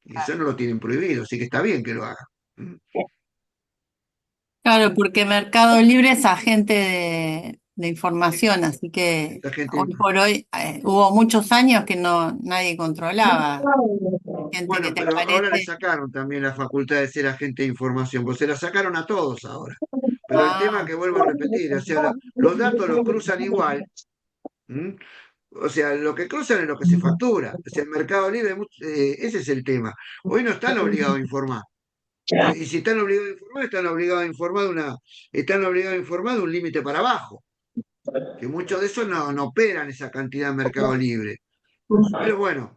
Y eso no lo tienen prohibido, así que está bien que lo hagan. ¿Mm? Claro, porque Mercado Libre es agente de información, así que Esta gente, hoy por hoy hubo muchos años que nadie controlaba. Gente que bueno, te pero ahora le aparece. sacaron también la facultad de ser agente de información, pues se la sacaron a todos ahora. Pero el tema Ah, que vuelvo a repetir, o sea, los datos los cruzan igual. ¿Mm? O sea, lo que cruzan es lo que se factura. O sea, el Mercado Libre, ese es el tema. Hoy no están obligados a informar. Y si están obligados a informar, están obligados a informar de un límite para abajo, que muchos de esos no operan esa cantidad en Mercado Libre. Pero bueno,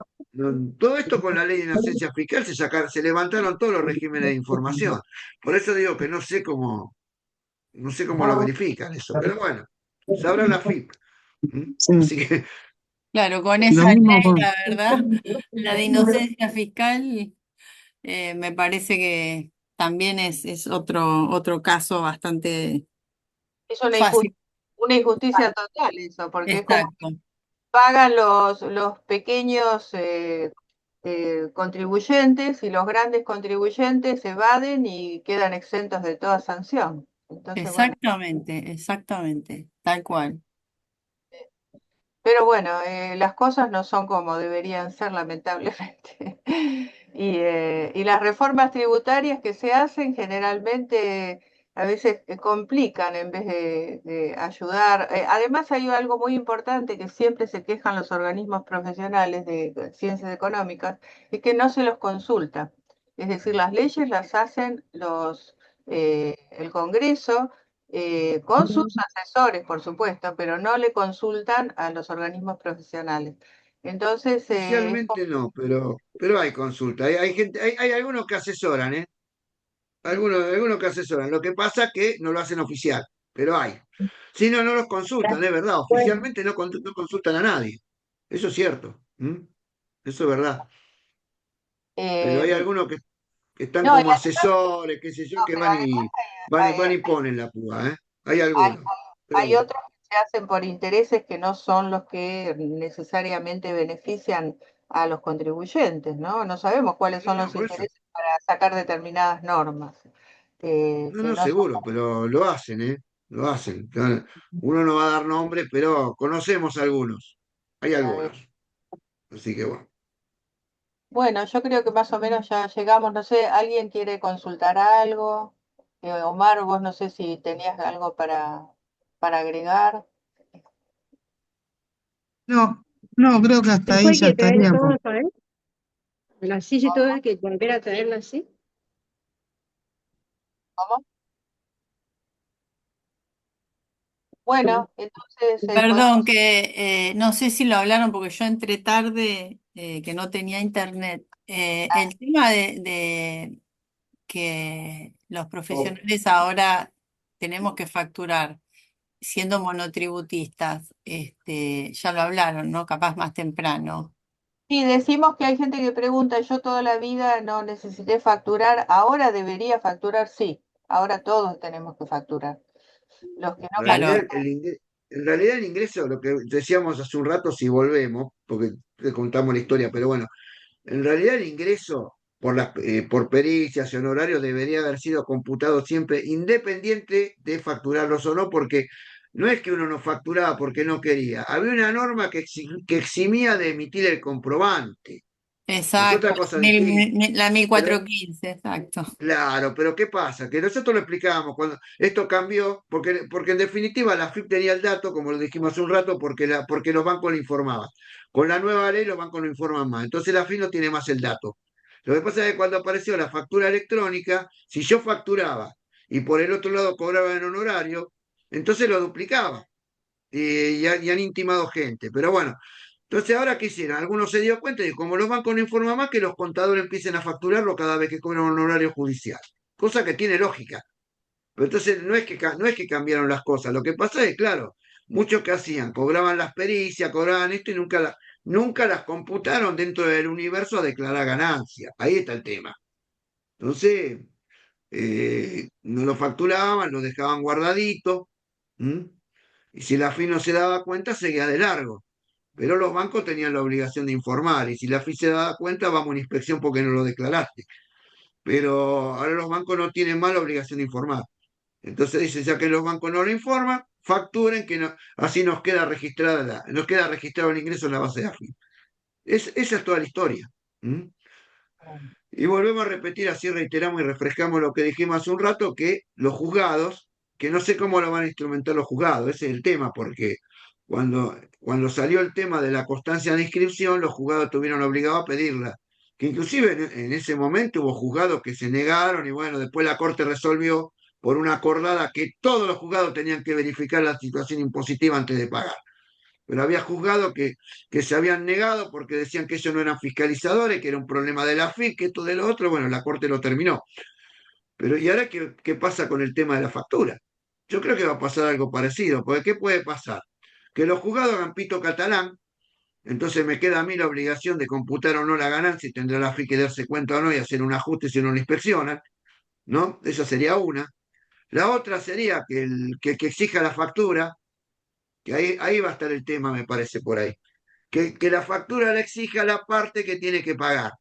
todo esto con la ley de inocencia fiscal se levantaron todos los regímenes de información. Por eso digo que no sé cómo lo verifican eso, pero bueno, sabrá la FIP. ¿Mm? Sí. Así que claro, con Lo esa mismo ley, con... la verdad, la de inocencia fiscal me parece que también es otro caso bastante es fácil. una injusticia total eso, porque es como Exacto. pagan los pequeños contribuyentes y los grandes contribuyentes evaden y quedan exentos de toda sanción. Entonces, bueno. Exactamente, exactamente, tal cual. Pero bueno, las cosas no son como deberían ser, lamentablemente. Y las reformas tributarias que se hacen generalmente a veces complican en vez de ayudar. Además hay algo muy importante que siempre se quejan los organismos profesionales de ciencias económicas, es que no se los consulta. Es decir, las leyes las hacen el Congreso con sus asesores, por supuesto, pero no le consultan a los organismos profesionales. Entonces, oficialmente no, pero hay consulta. Hay gente, hay algunos que asesoran, ¿eh? Algunos que asesoran. Lo que pasa es que no lo hacen oficial, pero hay. Si no, no los consultan, es verdad. Oficialmente no consultan a nadie. Eso es cierto. ¿Mm? Eso es verdad. Pero hay eh, algunos que están no, y como asesores, qué sé yo, que pero van además y van, van hay, y ponen la púa, ¿eh? Hay hay- algunos. Pero hay bueno, otros que se hacen por intereses que no son los que necesariamente benefician a los contribuyentes, ¿no? No sabemos cuáles no, son no, los por eso. intereses para sacar determinadas normas, No, que no, no son. seguro, pero lo hacen, ¿eh? Lo hacen. Uno no va a dar nombre, pero conocemos algunos. Hay algunos. Así que bueno. Bueno, yo creo que más o menos ya llegamos, no sé, ¿alguien quiere consultar algo? Omar, vos no sé si tenías algo para agregar. No, no, creo que hasta ahí Después hay ya que traer estaríamos. todo, ¿sabes? La silla y todo hay que volver a traerla así. ¿Cómo? Bueno, entonces Perdón, que no sé si lo hablaron porque yo entré tarde, que no tenía internet. El tema de que los profesionales ahora tenemos que facturar siendo monotributistas, ya lo hablaron, ¿no? Capaz más temprano. sí, decimos que hay gente que pregunta, yo toda la vida no necesité facturar, ahora debería facturar, sí, ahora todos tenemos que facturar. Los que no En Claro, realidad, en realidad el ingreso, lo que decíamos hace un rato, si volvemos, porque te contamos la historia, pero bueno, en realidad el ingreso por pericias y honorarios debería haber sido computado siempre, independiente de facturarlos o no, porque no es que uno no facturaba porque no quería. Había una norma que eximía de emitir el comprobante. Es exacto, otra cosa distinta. la Pero 1415, exacto. claro, pero ¿qué pasa? Que nosotros lo explicábamos cuando esto cambió, porque en definitiva la FIP tenía el dato, como lo dijimos hace un rato, porque los bancos le informaban. Con la nueva ley los bancos no informan más. Entonces la FIP no tiene más el dato. Lo que pasa es que cuando apareció la factura electrónica, si yo facturaba y por el otro lado cobraba en honorario, entonces lo duplicaba. Y han intimado gente. Pero bueno, entonces ahora ¿qué hicieron? Algunos se dio cuenta y como los bancos no informan más, que los contadores empiecen a facturarlo cada vez que cobran un honorario judicial. Cosa que tiene lógica. Pero entonces no es que cambiaron las cosas. Lo que pasa es, claro, muchos que hacían, cobraban las pericias, cobraban esto y nunca las computaron dentro del universo a declarar ganancia. Ahí está el tema. Entonces, no lo facturaban, lo dejaban guardadito. ¿M? Y si la FI no se daba cuenta, seguía de largo. Pero los bancos tenían la obligación de informar. Y si la FI se daba cuenta, vamos a una inspección porque no lo declaraste. Pero ahora los bancos no tienen más la obligación de informar. Entonces dice, ya que los bancos no lo informan, facturen que no, así nos queda registrado el ingreso en la base de AFI. Esa es toda la historia. ¿M? Y volvemos a repetir, así reiteramos y refrescamos lo que dijimos hace un rato, que los juzgados, que no sé cómo lo van a instrumentar los juzgados, ese es el tema, porque cuando salió el tema de la constancia de inscripción, los juzgados estuvieron obligados a pedirla, que inclusive en ese momento hubo juzgados que se negaron y bueno, después la Corte resolvió por una acordada que todos los juzgados tenían que verificar la situación impositiva antes de pagar. Pero había juzgados que se habían negado porque decían que ellos no eran fiscalizadores, que era un problema de la FIP, que esto de lo otro, bueno, la Corte lo terminó. Pero ¿y ahora qué pasa con el tema de la factura? Yo creo que va a pasar algo parecido, porque ¿qué puede pasar? Que los juzgados hagan pito catalán, entonces me queda a mí la obligación de computar o no la ganancia y tendrá la FIP que darse cuenta o no y hacer un ajuste si no lo inspeccionan, ¿no? Esa sería una. La otra sería que exija la factura, que ahí va a estar el tema, me parece, por ahí. Que la factura le exija la parte que tiene que pagar.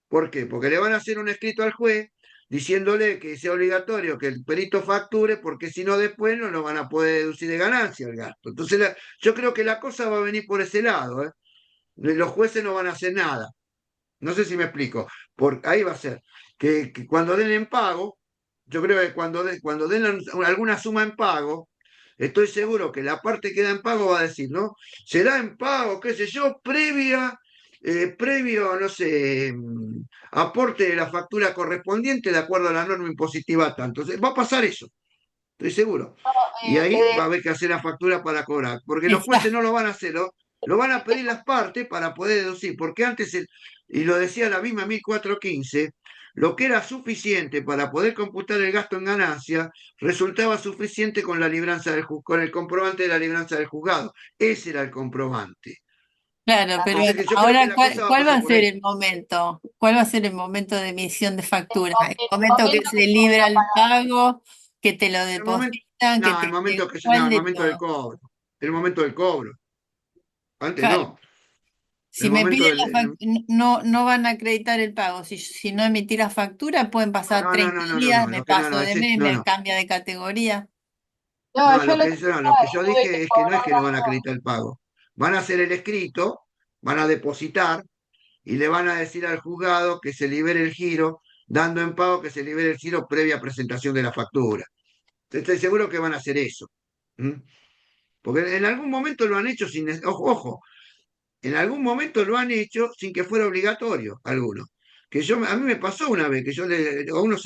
¿Por qué? Porque le van a hacer un escrito al juez diciéndole que sea obligatorio que el perito facture, porque si no después no lo van a poder deducir de ganancia el gasto. Entonces yo creo que la cosa va a venir por ese lado, ¿eh? Los jueces no van a hacer nada. No sé si me explico. Ahí va a ser que cuando den en pago, yo creo que cuando den alguna suma en pago, estoy seguro que la parte que da en pago va a decir, ¿no? Será en pago, qué sé yo, previo, no sé, aporte de la factura correspondiente de acuerdo a la norma impositiva tanto. Entonces, va a pasar eso, estoy seguro. Y ahí va a haber que hacer la factura para cobrar, porque los jueces no lo van a hacer, lo van a pedir las partes para poder deducir, porque antes, y lo decía la misma 1415, lo que era suficiente para poder computar el gasto en ganancia resultaba suficiente con la libranza con el comprobante de la libranza del juzgado. Ese era el comprobante. Claro, pero Entonces que yo creo que ahora, la cosa va a ¿cuál va pasar a por ser ahí. el momento? ¿Cuál va a ser el momento de emisión de factura? ¿El el momento que momento se que se libra el pagar. pago, que te lo El momento, depositan, que no, te... no, ¿Cuál el de momento del todo? cobro. El momento del cobro. Antes Claro, no. si El me momento piden del. no, no van a acreditar el pago. Si no emití la factura, pueden pasar No, no, 30 no, no, no, días, no. me Lo que no, paso no, de ese, mes, no, me no. cambia de categoría. No, No, yo el otro lo que día yo tuve dije que es que no es cobrar que no van a algo. acreditar el pago. Van a hacer el escrito, van a depositar y le van a decir al juzgado que se libere el giro, dando en pago que se libere el giro previa presentación de la factura. Estoy seguro que van a hacer eso. ¿M? Porque en algún momento lo han hecho sin. Ojo, en algún momento lo han hecho sin que fuera obligatorio, algunos. A mí me pasó una vez que a uno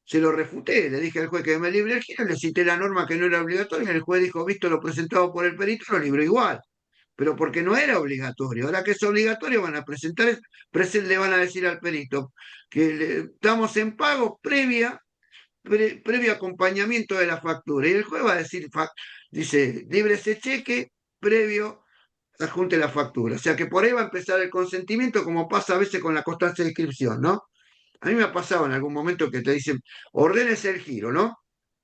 se lo refuté, le dije al juez que me libre el giro, le cité la norma que no era obligatoria, y el juez dijo, visto lo presentado por el perito, lo libró igual. Pero porque no era obligatorio. Ahora que es obligatorio, van a presentar, le van a decir al perito que estamos en pago previo acompañamiento de la factura. Y el juez va a decir, dice, libre ese cheque previo adjunte la factura. O sea que por ahí va a empezar el consentimiento, como pasa a veces con la constancia de inscripción, ¿no? A mí me ha pasado en algún momento que te dicen, ordénese el giro, ¿no?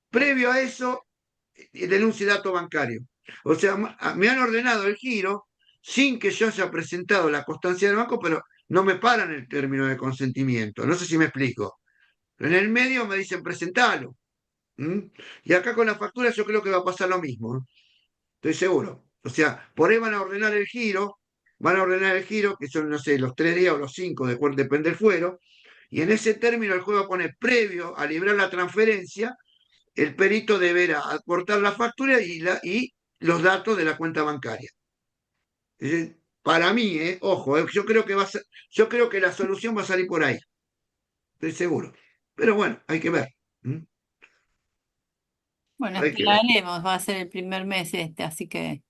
Previo a eso, denuncie dato bancario. O sea, me han ordenado el giro sin que yo haya presentado la constancia del banco, pero no me paran el término de consentimiento. No sé si me explico. En el medio me dicen presentalo. Y acá con la factura yo creo que va a pasar lo mismo. Estoy seguro. O sea, por ahí van a ordenar el giro, que son, no sé, los 3 días o los 5, depende del fuero, y en ese término el juez va a poner previo a librar la transferencia, el perito deberá aportar la factura y los datos de la cuenta bancaria. Para mí, ojo, yo creo que la solución va a salir por ahí. Estoy seguro. Pero bueno, hay que ver. Bueno, Hay que ver. esperaremos, va a ser el primer mes este, así que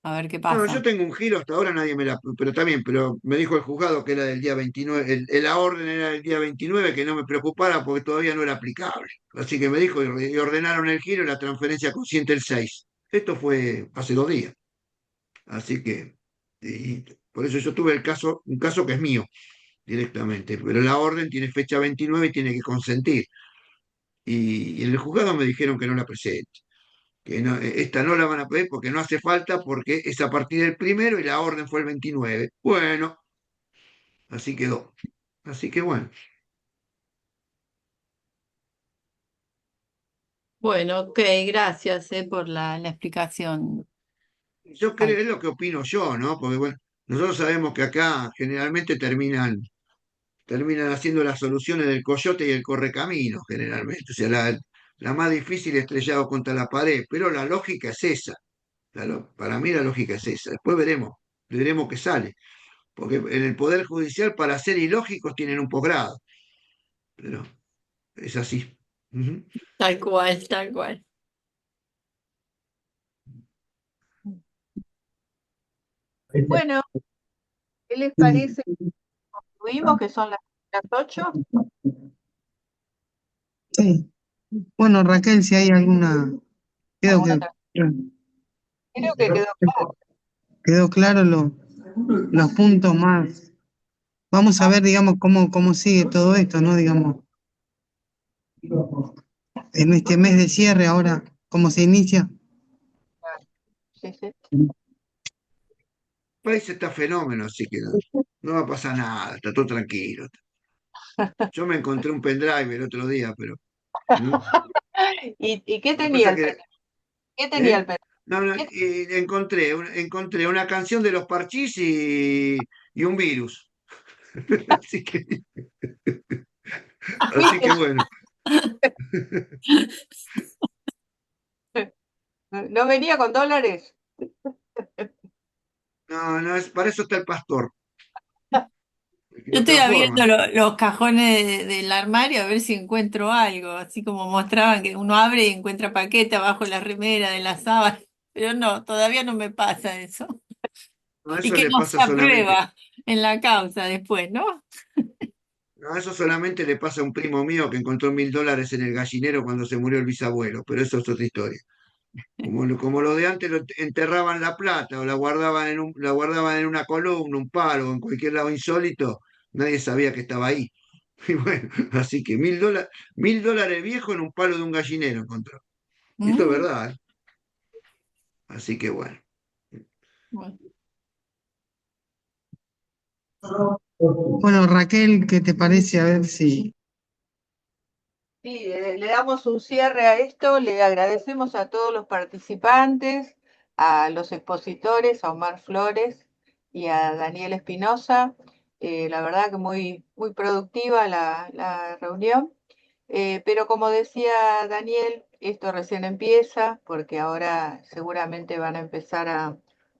a ver qué No, yo pasa. tengo un giro, hasta ahora nadie pero también, pero me dijo el juzgado que era del día 29, la orden era del día 29, que no me preocupara porque todavía no era aplicable. Así que me dijo y ordenaron el giro y la transferencia consciente el 6. Esto fue hace 2 días. Así que, y por eso yo tuve un caso que es mío directamente, pero la orden tiene fecha 29 y tiene que consentir. Y en el juzgado me dijeron que no la presente, que esta no la van a pedir porque no hace falta, porque es a partir del 1 y la orden fue el 29. Bueno, así quedó. Así que bueno, Bueno, ok, gracias por la explicación. yo creo, es lo que opino yo, ¿no? Porque bueno, nosotros sabemos que acá generalmente terminan haciendo las soluciones del coyote y el correcamino, generalmente. O sea, la más difícil estrellado contra la pared, pero la lógica es esa. Para mí la lógica es esa. Después veremos qué sale. Porque en el Poder Judicial, para ser ilógicos, tienen un posgrado. Pero es así. Ujú. Tal cual, tal cual. Bueno, ¿qué les parece? Concluimos que son las 8. Sí. Bueno, Raquel, si hay alguna, creo ¿Alguna que otra? Creo que quedó claro. quedó claro los puntos más. Vamos a ver, digamos, cómo sigue todo esto, ¿no? Digamos, en este mes de cierre ahora, cómo se inicia. Sí, sí. El país está fenómeno, así que no va a pasar nada, está todo tranquilo. Yo me encontré un pendrive el otro día, pero. ¿Mm? ¿Y qué Lo que tenía pasa el que. perro? ¿Qué tenía el ¿Eh? perro? No, no, ¿Qué y encontré una canción de los Parchís y un virus. Así que, así que bueno. ¿No venía con dólares? No, no, para eso está el pastor. De Yo estoy otra abriendo forma. los cajones del armario a ver si encuentro algo, así como mostraban que uno abre y encuentra paquete abajo de la remera, de la sábana, pero no, todavía no me pasa eso. No, Y eso que le no pasa se solamente. aprueba en la causa después, ¿no? No, eso solamente le pasa a un primo mío que encontró $1000 en el gallinero cuando se murió el bisabuelo, pero eso es otra historia. Como lo de antes lo enterraban la plata o la guardaban en una columna, un palo, en cualquier lado insólito, nadie sabía que estaba ahí. Y bueno, así que $1000 viejos en un palo de un gallinero encontró. Y esto es Mm, verdad, ¿eh? Así que bueno. bueno. Bueno, Raquel, ¿qué te parece? A ver si. Sí, le damos un cierre a esto, le agradecemos a todos los participantes, a los expositores, a Omar Flores y a Daniel Espinosa. La verdad que muy productiva la reunión. Pero como decía Daniel, esto recién empieza porque ahora seguramente van a empezar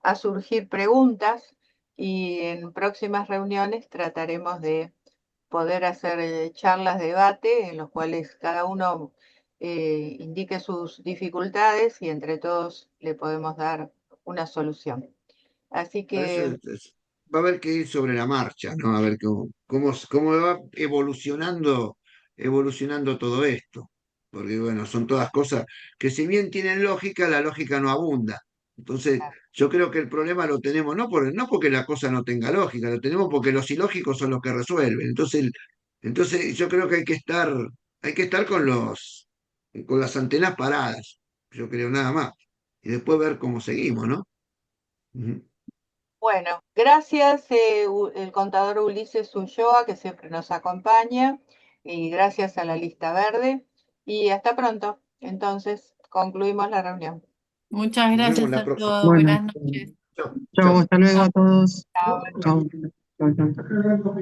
a surgir preguntas y en próximas reuniones trataremos de poder hacer charlas, debate, en los cuales cada uno indique sus dificultades y entre todos le podemos dar una solución. Así Por eso que, va a haber que ir sobre la marcha, ¿no? A ver cómo va evolucionando todo esto. Porque, bueno, son todas cosas que si bien tienen lógica, la lógica no abunda. Entonces, yo creo que el problema lo tenemos no porque la cosa no tenga lógica, lo tenemos porque los ilógicos son los que resuelven. Entonces yo creo que hay que estar con las antenas paradas, yo creo nada más. Y después ver cómo seguimos, ¿no? Ujú. bueno, gracias el contador Ulises Ulloa, que siempre nos acompaña, y gracias a la lista verde. Y hasta pronto. Entonces, concluimos la reunión. Muchas Nos vemos gracias la a próxima. todos. Bueno, Buenas noches. Chau, chao, chau. hasta luego a todos. Chao. Chao. Chao, chao.